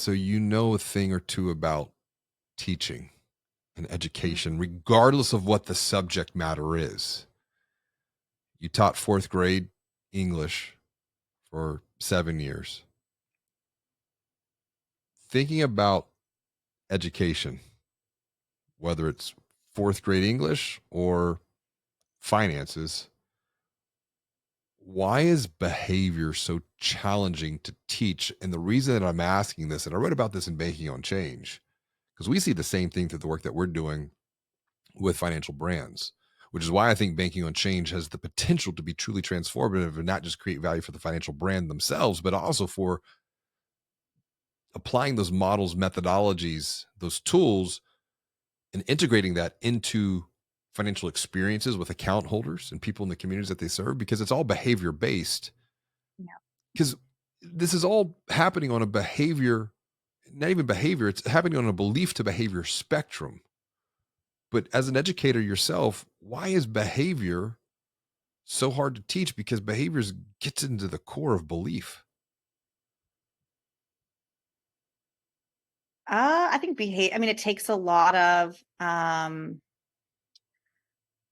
So you know a thing or two about teaching and education, regardless of what the subject matter is. You taught fourth grade English for 7 years. Thinking about education, whether it's fourth grade English or finances, why is behavior so challenging to teach? And the reason that I'm asking this, and I wrote about this in Banking on Change, because we see the same thing through the work that we're doing with financial brands, which is why I think Banking on Change has the potential to be truly transformative and not just create value for the financial brand themselves, but also for applying those models, methodologies, those tools, and integrating that into financial experiences with account holders and people in the communities that they serve, because it's all behavior based. Yeah. Because this is all happening on a behavior, not even behavior, it's happening on a belief to behavior spectrum. But as an educator yourself, why is behavior so hard to teach? Because behaviors gets into the core of belief. I think I mean, it takes a lot of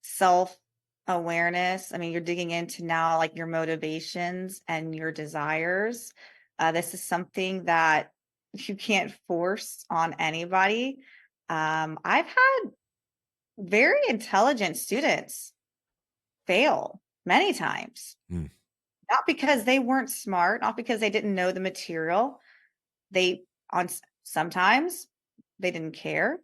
self-awareness. I mean, you're digging into now like your motivations and your desires. This is something that you can't force on anybody. I've had very intelligent students fail many times, Mm. not because they weren't smart, not because they didn't know the material. They sometimes they didn't care.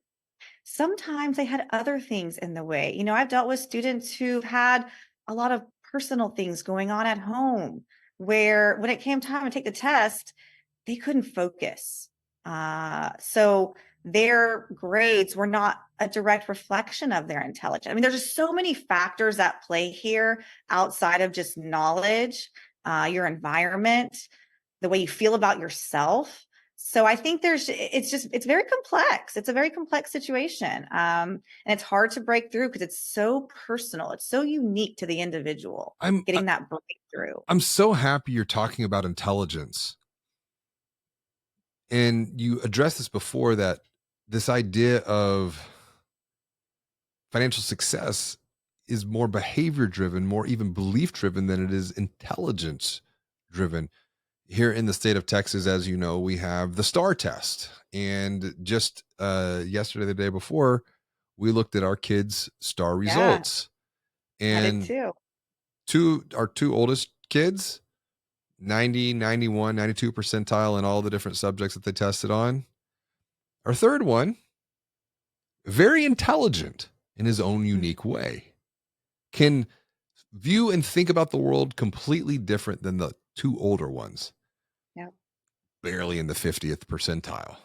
Sometimes they had other things in the way. I've dealt with students who had a lot of personal things going on at home where when it came time to take the test, they couldn't focus. So their grades were not a direct reflection of their intelligence. I mean, there's just so many factors at play here outside of just knowledge, your environment, the way you feel about yourself. So I think it's very complex. It's a very complex situation. And it's hard to break through because it's so personal. It's so unique to the individual I'm getting that breakthrough. I'm so happy you're talking about intelligence. And you addressed this before, that this idea of financial success is more behavior driven, more even belief driven than it is intelligence driven. Here in the state of Texas, as you know, we have the STAR test. And just yesterday, the day before, we looked at our kids' STAR Yeah, results. I did And too. our two oldest kids, 90, 91, 92 percentile in all the different subjects that they tested on. Our third one, very intelligent in his own Mm, unique way, can view and think about the world completely different than the two older ones, yeah, barely in the 50th percentile.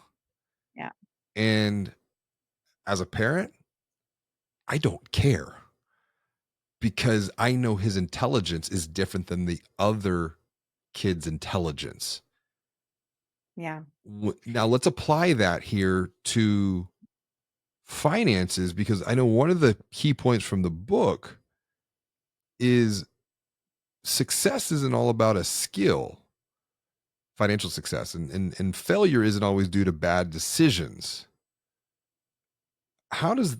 yeah, And as a parent, I don't care, because I know his intelligence is different than the other kid's intelligence. yeah. Now, let's apply that here to finances, because I know one of the key points from the book is success isn't all about a skill, financial success, and failure isn't always due to bad decisions. How does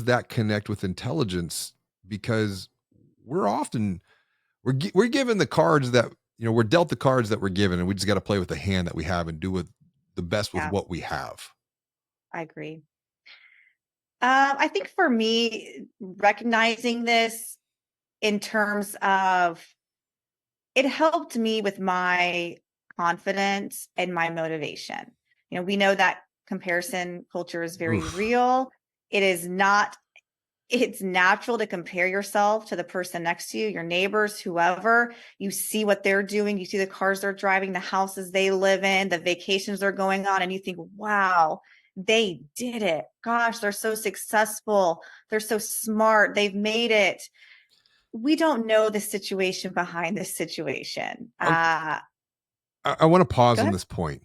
that connect with intelligence? Because we're often we're given the cards that, we're dealt the cards that we're given, and we just got to play with the hand that we have and do with the best with Yeah, what we have. I agree. I think for me, recognizing this in terms of it helped me with my confidence and my motivation. We know that comparison culture is very Oof. real. It is not, it's natural to compare yourself to the person next to you, your neighbors, whoever. You see what they're doing, you see the cars they're driving, the houses they live in, the vacations they're going on, and you think, wow, they did it. Gosh, they're so successful. They're so smart. They've made it. We don't know the situation behind this situation. Um, I want to pause Go on ahead. this point.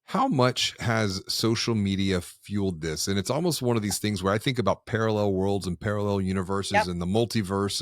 How much has social media fueled this? And it's almost one of these things where I think about parallel worlds and parallel universes Yep. and the multiverse.